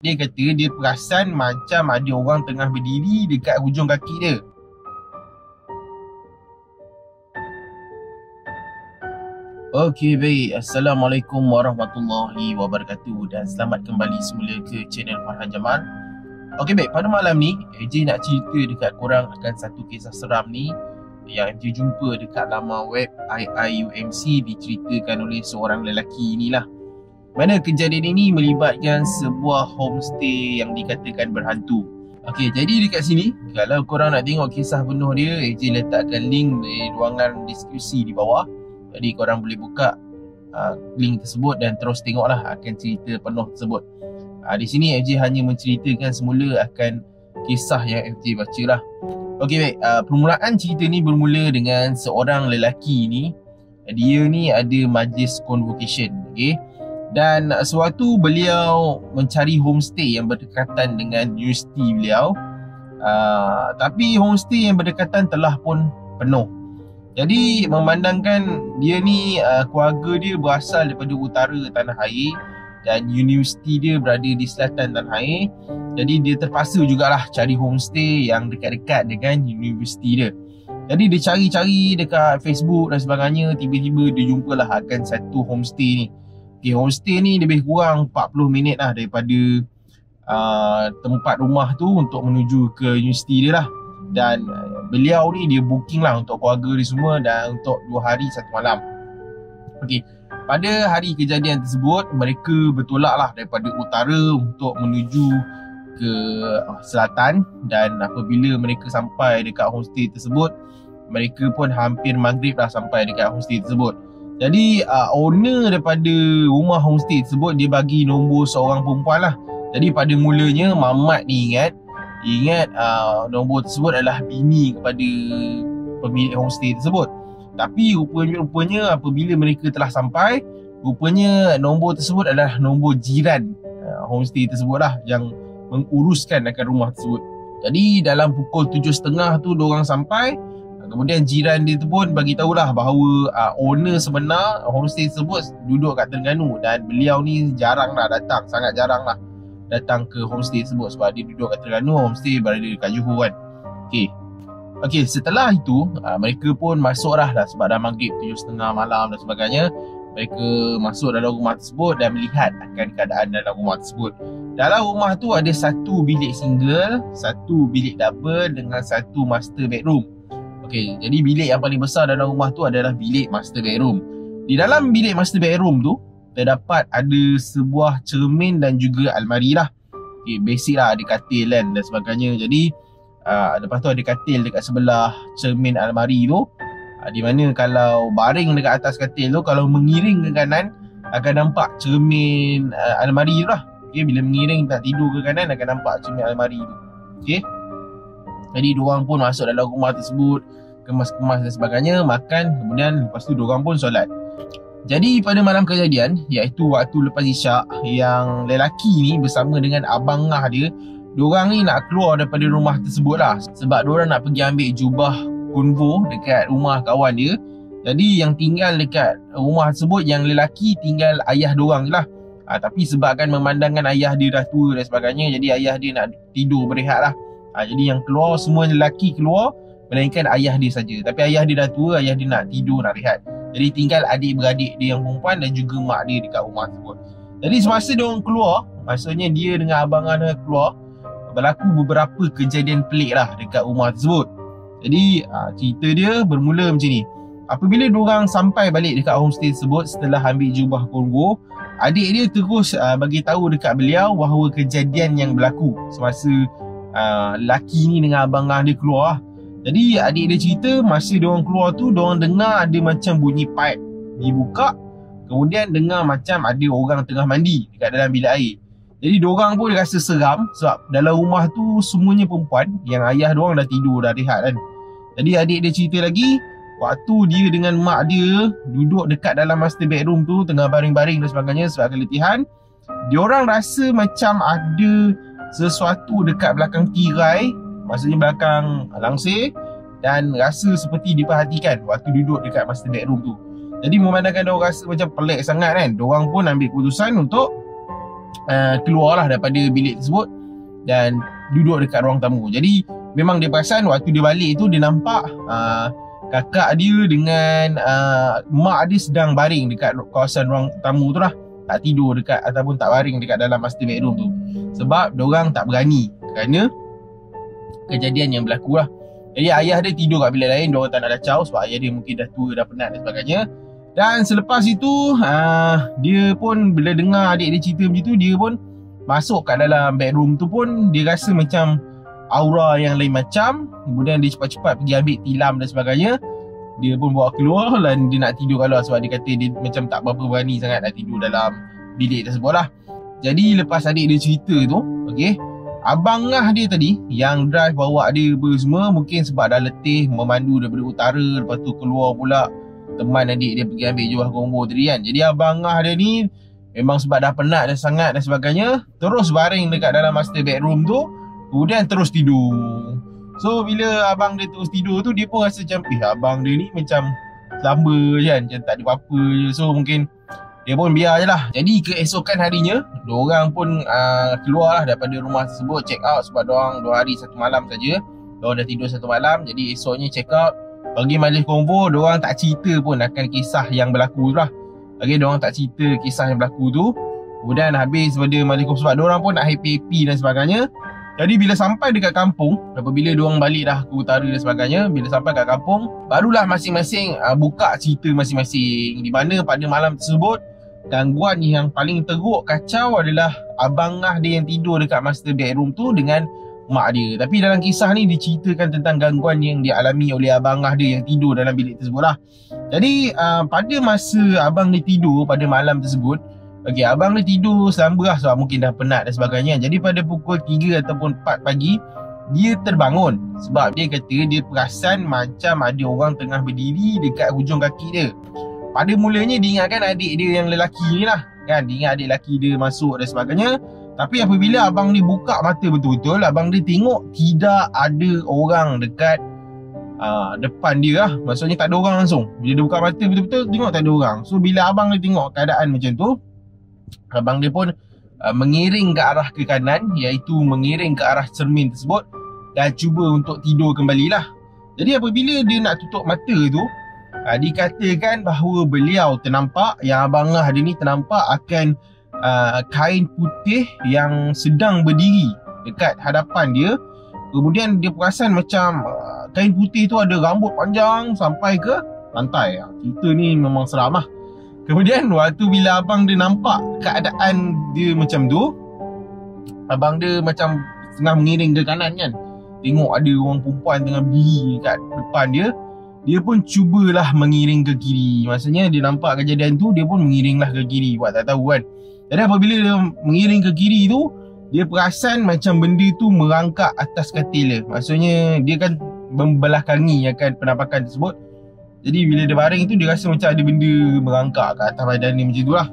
Dia kata dia perasan macam ada orang tengah berdiri dekat hujung kaki dia. Okey, baik. Assalamualaikum warahmatullahi wabarakatuh dan selamat kembali semula ke channel Farhan Jamal. Okey, baik. Pada malam ni, AJ nak cerita dekat korang akan satu kisah seram ni yang AJ jumpa dekat laman web IIUMC, diceritakan oleh seorang lelaki inilah. Mana kejadian ini melibatkan sebuah homestay yang dikatakan berhantu. Okey, jadi dekat sini, kalau korang nak tengok kisah penuh dia, AJ letakkan link di ruangan diskusi di bawah. Jadi korang boleh buka link tersebut dan terus tengoklah akan cerita penuh tersebut. Di sini FJ hanya menceritakan semula akan kisah yang FJ baca lah. Okey, baik. Permulaan cerita ni bermula dengan seorang lelaki ni. Dia ni ada majlis convocation, okey. Dan sewaktu beliau mencari homestay yang berdekatan dengan universiti beliau, tapi homestay yang berdekatan telah pun penuh. Jadi memandangkan dia ni keluarga dia berasal daripada utara tanah air dan universiti dia berada di selatan tanah air. Jadi dia terpaksa jugalah cari homestay yang dekat-dekat dengan universiti dia. Jadi dia cari-cari dekat Facebook dan sebagainya, tiba-tiba dia jumpalah akan satu homestay ni. Okay, homestay ni lebih kurang 40 minit lah daripada tempat rumah tu untuk menuju ke universiti dia lah. Dan beliau ni dia booking lah untuk keluarga dia semua dan untuk 2 hari 1 malam. Okey, pada hari kejadian tersebut mereka bertolak lah daripada utara untuk menuju ke selatan. Dan apabila mereka sampai dekat homestay tersebut, mereka pun hampir maghrib lah sampai dekat homestay tersebut. Jadi owner daripada rumah homestay tersebut dia bagi nombor seorang perempuan lah. Jadi pada mulanya Mamat ni ingat nombor tersebut adalah bini kepada pemilik homestay tersebut. Tapi rupanya apabila mereka telah sampai, rupanya nombor tersebut adalah nombor jiran homestay tersebut lah yang menguruskan akan rumah tersebut. Jadi dalam pukul 7.30 tu diorang sampai. Kemudian jiran dia tu pun bagi tahulah bahawa owner sebenar homestay tersebut duduk kat Terengganu dan beliau ni jarang lah datang, sangat jarang lah datang ke homestay tersebut sebab dia duduk kat Terengganu, homestay berada dekat Johor kan. Okey, setelah itu mereka pun masuk lah sebab dah maghrib 7.30 malam dan sebagainya. Mereka masuk dalam rumah tersebut dan melihat akan keadaan dalam rumah tersebut. Dalam rumah tu ada satu bilik single, satu bilik double dengan satu master bedroom. Okey, jadi bilik yang paling besar dalam rumah tu adalah bilik master bedroom. Di dalam bilik master bedroom tu terdapat ada sebuah cermin dan juga almari lah. Okay, basic lah, ada katil kan dan sebagainya. Jadi lepas tu ada katil dekat sebelah cermin almari tu, di mana kalau baring dekat atas katil tu, kalau mengiring ke kanan akan nampak cermin almari tu lah. Okay, bila mengiring tak tidur ke kanan akan nampak cermin almari tu. Okay, jadi diorang pun masuk dalam rumah tersebut, kemas-kemas dan sebagainya, makan, kemudian lepas tu diorang pun solat. Jadi pada malam kejadian, iaitu waktu lepas isyak, yang lelaki ni bersama dengan abang ngah dia, diorang ni nak keluar daripada rumah tersebut lah. Sebab diorang nak pergi ambil jubah konvo dekat rumah kawan dia. Jadi yang tinggal dekat rumah tersebut, yang lelaki tinggal ayah diorang je lah. Tapi sebabkan memandangkan ayah dia dah tua dan sebagainya, jadi ayah dia nak tidur berehat lah. Jadi yang keluar, semua lelaki keluar melainkan ayah dia saja. Tapi ayah dia dah tua, ayah dia nak tidur, nak rehat. Jadi tinggal adik-beradik dia yang perempuan dan juga mak dia dekat rumah tersebut. Jadi semasa dia orang keluar, maksudnya dia dengan abang dia keluar, berlaku beberapa kejadian pelik lah dekat rumah tersebut. Jadi cerita dia bermula macam ni. Apabila diorang sampai balik dekat homestay tersebut setelah ambil jubah konvo, adik dia terus bagi tahu dekat beliau bahawa kejadian yang berlaku semasa lelaki ni dengan abang dia keluar. Jadi adik dia cerita masa diorang keluar tu, diorang dengar ada macam bunyi pipe dibuka. Kemudian dengar macam ada orang tengah mandi dekat dalam bilik air. Jadi diorang pun rasa seram sebab dalam rumah tu semuanya perempuan, yang ayah diorang dah tidur, dah rehat kan. Jadi adik dia cerita lagi, waktu dia dengan mak dia duduk dekat dalam master bedroom tu, tengah baring-baring dan sebagainya sebab keletihan, diorang rasa macam ada sesuatu dekat belakang tirai, maksudnya belakang langsir, dan rasa seperti diperhatikan waktu duduk dekat master bedroom tu. Jadi memandangkan diorang rasa macam pelik sangat kan, diorang pun ambil keputusan untuk keluarlah daripada bilik tersebut dan duduk dekat ruang tamu. Jadi memang dia perasan waktu dia balik tu dia nampak kakak dia dengan mak dia sedang baring dekat kawasan ruang tamu tu lah. Tak tidur dekat ataupun tak baring dekat dalam master bedroom tu. Sebab diorang tak berani kerana kejadian yang berlaku lah. Jadi ayah dia tidur kat bilik lain, diorang tak nak kacau sebab ayah dia mungkin dah tua, dah penat dan sebagainya. Dan selepas itu dia pun bila dengar adik dia cerita macam tu, dia pun masuk kat dalam bedroom tu pun dia rasa macam aura yang lain macam. Kemudian dia cepat-cepat pergi ambil tilam dan sebagainya. Dia pun bawa keluar dan dia nak tidur kat luar sebab dia kata dia macam tak berapa berani sangat nak tidur dalam bilik tersebut lah. Jadi lepas adik dia cerita tu, okay, abang ngah dia tadi yang drive bawa dia semua, mungkin sebab dah letih memandu daripada utara, lepas tu keluar pula teman adik dia pergi ambil jual combo tadi kan. Jadi abang ngah dia ni memang sebab dah penat dah sangat dan sebagainya, terus baring dekat dalam master bedroom tu, kemudian terus tidur. So bila abang dia terus tidur tu, dia pun rasa macam abang dia ni macam selamba je kan, macam tak ada apa-apa je. So mungkin dia pun biar je lah. Jadi keesokan harinya, diorang pun keluar lah daripada rumah tersebut, check out sebab diorang 2 hari 1 malam saja. Diorang dah tidur 1 malam. Jadi esoknya check out, bagi majlis konvo, diorang tak cerita pun akan kisah yang berlaku tu lah. Okay, diorang tak cerita kisah yang berlaku tu. Kemudian habis pada majlis konvo sebab diorang pun nak happy-happy dan sebagainya. Jadi bila sampai dekat kampung, apabila diorang balik dah ke utara dan sebagainya, bila sampai kat kampung, barulah masing-masing buka cerita masing-masing. Di mana pada malam tersebut, gangguan yang paling teruk kacau adalah abang ngah dia yang tidur dekat master bedroom tu dengan mak dia. Tapi dalam kisah ni diceritakan tentang gangguan yang dialami oleh abang ngah dia yang tidur dalam bilik tersebut lah. Jadi pada masa abang dia tidur pada malam tersebut, okay, abang dia tidur selamba lah sebab mungkin dah penat dan sebagainya. Jadi pada pukul 3 ataupun 4 pagi, dia terbangun sebab dia kata dia perasan macam ada orang tengah berdiri dekat hujung kaki dia. Pada mulanya dia ingatkan adik dia yang lelaki ni lah kan, dia ingat adik lelaki dia masuk dan sebagainya. Tapi apabila abang dia buka mata betul-betul, abang dia tengok tidak ada orang dekat depan dia lah. Maksudnya tak ada orang langsung. Bila dia buka mata betul-betul, tengok tak ada orang. So bila abang dia tengok keadaan macam tu, abang dia pun mengiring ke arah ke kanan, iaitu mengiring ke arah cermin tersebut dan cuba untuk tidur kembali lah. Jadi apabila dia nak tutup mata tu, dikatakan bahawa beliau ternampak, yang abang ngah dia ni ternampak akan kain putih yang sedang berdiri dekat hadapan dia. Kemudian dia perasan macam kain putih tu ada rambut panjang sampai ke lantai. Cerita ni memang seram lah. Kemudian waktu bila abang dia nampak keadaan dia macam tu, abang dia macam tengah mengiring ke kanan kan, tengok ada orang perempuan tengah berdiri kat depan dia. Dia pun cubalah mengiring ke kiri. Maksudnya dia nampak kejadian tu, dia pun mengiringlah ke kiri, buat tak tahu kan. Jadi apabila dia mengiring ke kiri tu, dia perasan macam benda tu merangkak atas katil dia. Maksudnya dia kan membelakangi akan penampakan tersebut. Jadi bila dia baring tu, dia rasa macam ada benda merangkak ke atas badan dia macam tu lah.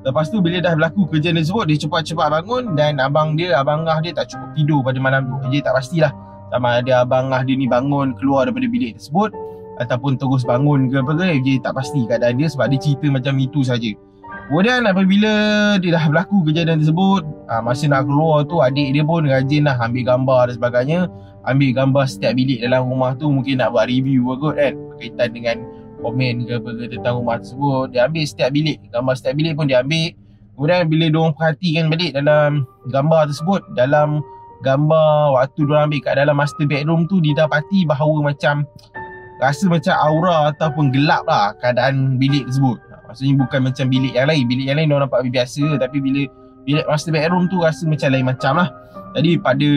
Lepas tu bila dah berlaku kejadian tersebut, dia cepat-cepat bangun dan abang ngah dia tak cukup tidur pada malam tu. Dia tak pastilah sama ada abang ngah dia ni bangun keluar daripada bilik tersebut ataupun terus bangun ke apa ke. Dia tak pasti keadaan dia sebab dia cerita macam itu saja. Kemudian apabila dia dah berlaku kejadian tersebut, masa nak keluar tu, adik dia pun rajin lah ambil gambar dan sebagainya. Ambil gambar setiap bilik dalam rumah tu, mungkin nak buat review kot kan, berkaitan dengan komen ke apa ke tentang rumah tersebut. Dia ambil setiap bilik, gambar setiap bilik pun dia ambil. Kemudian bila diorang perhatikan balik dalam gambar tersebut, dalam gambar waktu diorang ambil kat dalam master bedroom tu, didapati bahawa macam rasa macam aura ataupun gelap lah keadaan bilik tersebut. Maksudnya bukan macam bilik yang lain. Bilik yang lain diorang nampak biasa, tapi bila bilik master bedroom tu rasa macam lain macam lah. Jadi pada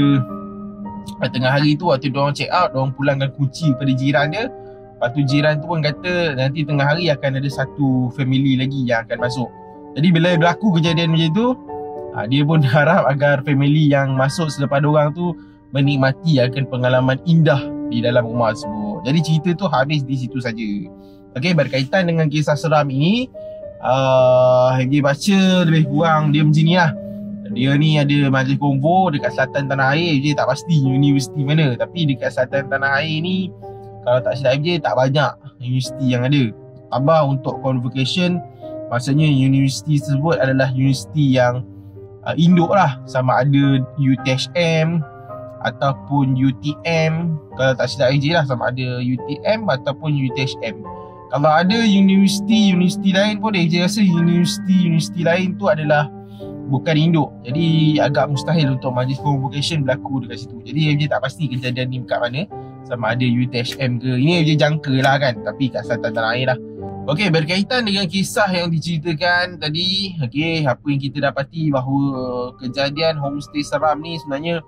tengah hari tu, waktu diorang check out, diorang pulangkan kunci pada jiran dia. Lepas tu jiran tu pun kata nanti tengah hari akan ada satu family lagi yang akan masuk. Jadi bila berlaku kejadian macam tu, dia pun harap agar family yang masuk selepas diorang tu menikmati akan pengalaman indah di dalam rumah tersebut. Jadi cerita tu habis di situ saja. Okey, berkaitan dengan kisah seram ini, dia baca lebih kurang dia macam ni lah. Dia ni ada majlis konvo dekat selatan tanah air. Dia tak pasti universiti mana, tapi dekat selatan tanah air ni, kalau tak silap je, tak banyak universiti yang ada. Tambah untuk convocation, maksudnya universiti tersebut adalah universiti yang induk lah, sama ada UTHM ataupun UTM. Kalau tak silap AJ lah, sama ada UTM ataupun UTHM. Kalau ada universiti lain pun AJ rasa universiti lain tu adalah bukan induk, jadi agak mustahil untuk majlis convocation berlaku dekat situ. Jadi AJ tak pasti kejadian ni kat mana, sama ada UTHM ke. Ini AJ jangka lah kan, tapi kat selatan tanah air lah. Okey, berkaitan dengan kisah yang diceritakan tadi, okey, apa yang kita dapati bahawa kejadian homestay seram ni sebenarnya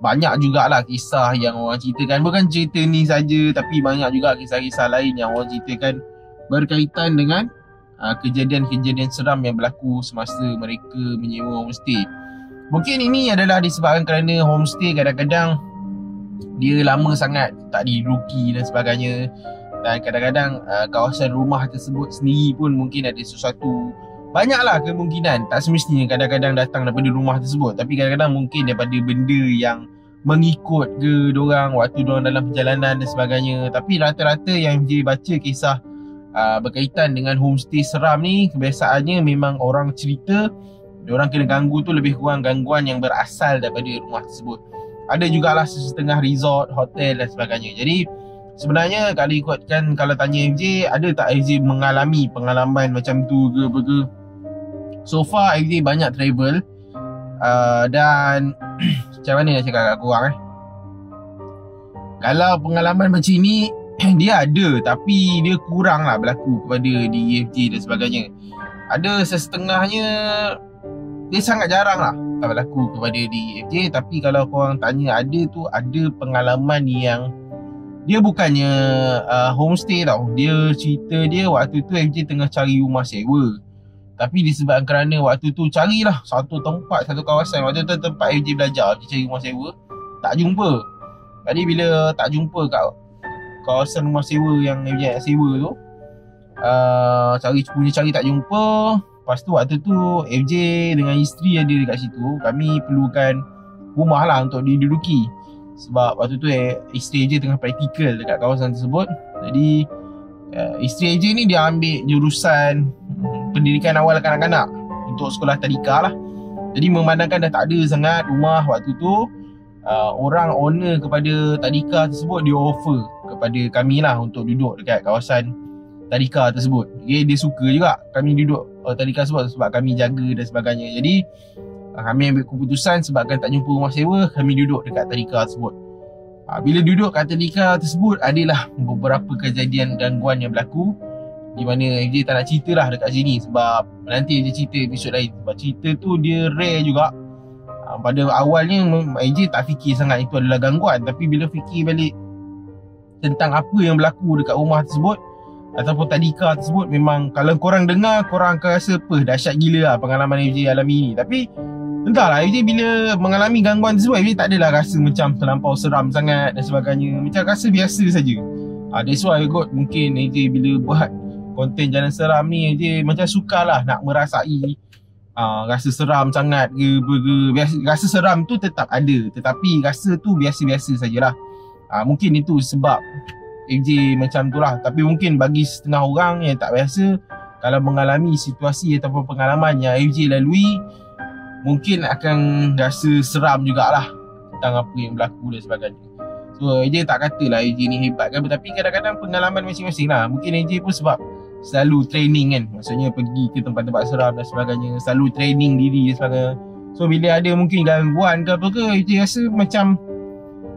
banyak jugalah kisah yang orang ceritakan. Bukan cerita ni saja, tapi banyak juga kisah-kisah lain yang orang ceritakan berkaitan dengan kejadian-kejadian seram yang berlaku semasa mereka menyewa homestay. Mungkin ini adalah disebabkan kerana homestay kadang-kadang dia lama sangat tak diduduki dan sebagainya. Dan kadang-kadang kawasan rumah tersebut sendiri pun mungkin ada sesuatu, banyaklah kemungkinan. Tak semestinya kadang-kadang datang daripada rumah tersebut, tapi kadang-kadang mungkin daripada benda yang mengikut ke diorang waktu diorang dalam perjalanan dan sebagainya. Tapi rata-rata yang dia baca kisah berkaitan dengan homestay seram ni, kebiasaannya memang orang cerita diorang kena ganggu tu lebih kurang gangguan yang berasal daripada rumah tersebut. Ada jugalah setengah resort, hotel dan sebagainya. Jadi sebenarnya kalau ikutkan, kalau tanya FJ, ada tak FJ mengalami pengalaman macam tu ke apa ke? So far FJ banyak travel dan macam mana nak cakap kat korang kalau pengalaman macam ni dia ada, tapi dia kurang lah berlaku kepada di FJ dan sebagainya. Ada setengahnya dia sangat jarang lah berlaku kepada di FJ. Tapi kalau korang tanya ada tu, ada pengalaman yang dia bukannya homestay tau. Dia cerita dia waktu tu FJ tengah cari rumah sewa, tapi disebabkan kerana waktu tu carilah satu tempat, satu kawasan. Waktu tu tempat FJ belajar, FJ cari rumah sewa, tak jumpa. Jadi bila tak jumpa kat kawasan rumah sewa yang FJ nak sewa tu, cari tak jumpa. Lepas tu waktu tu FJ dengan isteri ada dekat situ. Kami perlukan rumah lah untuk diduduki, sebab waktu tu isteri AJ tengah praktikal dekat kawasan tersebut. Jadi isteri AJ ni dia ambil jurusan pendidikan awal kanak-kanak untuk sekolah tadika lah. Jadi memandangkan dah tak ada sangat rumah waktu tu, orang owner kepada tadika tersebut dia offer kepada kami lah untuk duduk dekat kawasan tadika tersebut. Okay, dia suka juga kami duduk tadika tersebut sebab kami jaga dan sebagainya. Jadi kami ambil keputusan sebabkan tak jumpa rumah sewa, kami duduk dekat tadika tersebut. Bila duduk kat tadika tersebut, adalah beberapa kejadian gangguan yang berlaku, di mana FJ tak nak cerita lah dekat sini sebab nanti FJ cerita episod lain. Sebab cerita tu dia rare juga. Pada awalnya FJ tak fikir sangat itu adalah gangguan, tapi bila fikir balik tentang apa yang berlaku dekat rumah tersebut ataupun tadika tersebut, memang kalau korang dengar, korang akan rasa apa dahsyat gila lah pengalaman FJ alami ni. Tapi entahlah, FJ bila mengalami gangguan tersebut, FJ tak adalah rasa macam terlampau seram sangat dan sebagainya. Macam rasa biasa saja. That's why kot mungkin FJ bila buat konten Jalan Seram ni, FJ macam sukalah nak merasai rasa seram sangat ke. Rasa seram tu tetap ada, tetapi rasa tu biasa-biasa sajalah. Mungkin itu sebab FJ macam tu lah. Tapi mungkin bagi setengah orang yang tak biasa, kalau mengalami situasi ataupun pengalaman yang FJ lalui, mungkin akan rasa seram jugalah tentang apa yang berlaku dan sebagainya. So AJ tak katalah AJ ni hebat kan, tapi kadang-kadang pengalaman masing-masing lah. Mungkin AJ pun sebab selalu training kan, maksudnya pergi ke tempat-tempat seram dan sebagainya, selalu training diri dan sebagainya. So bila ada mungkin gangguan ke apa ke, AJ rasa macam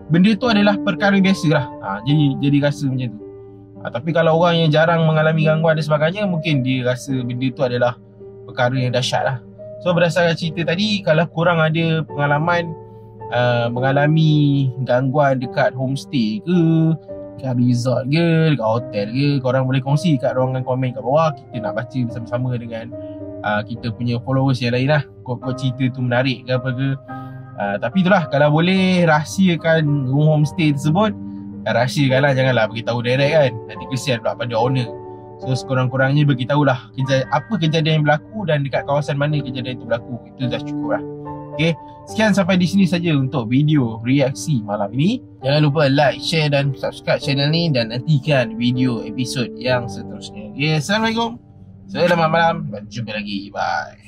benda tu adalah perkara biasa lah. Jadi rasa macam tu. Tapi kalau orang yang jarang mengalami gangguan dan sebagainya, mungkin dia rasa benda tu adalah perkara yang dahsyat lah. So berdasarkan cerita tadi, kalau korang ada pengalaman mengalami gangguan dekat homestay ke, dekat resort ke, dekat hotel ke, korang boleh kongsi kat ruangan komen kat bawah. Kita nak baca bersama-sama dengan kita punya followers yang lain lah. Kok cerita tu menarik ke apa ke. Tapi itulah, kalau boleh rahsiakan room homestay tersebut, rahsiakan lah, janganlah beritahu direct kan, nanti kesian pula pada owner. So sekurang-kurangnya beritahulah apa kejadian yang berlaku dan dekat kawasan mana kejadian itu berlaku. Itu dah cukup lah. Okay, sekian sampai di sini saja untuk video reaksi malam ini. Jangan lupa like, share dan subscribe channel ni, dan nantikan video episod yang seterusnya. Okay, Assalamualaikum, selamat malam dan jumpa lagi. Bye.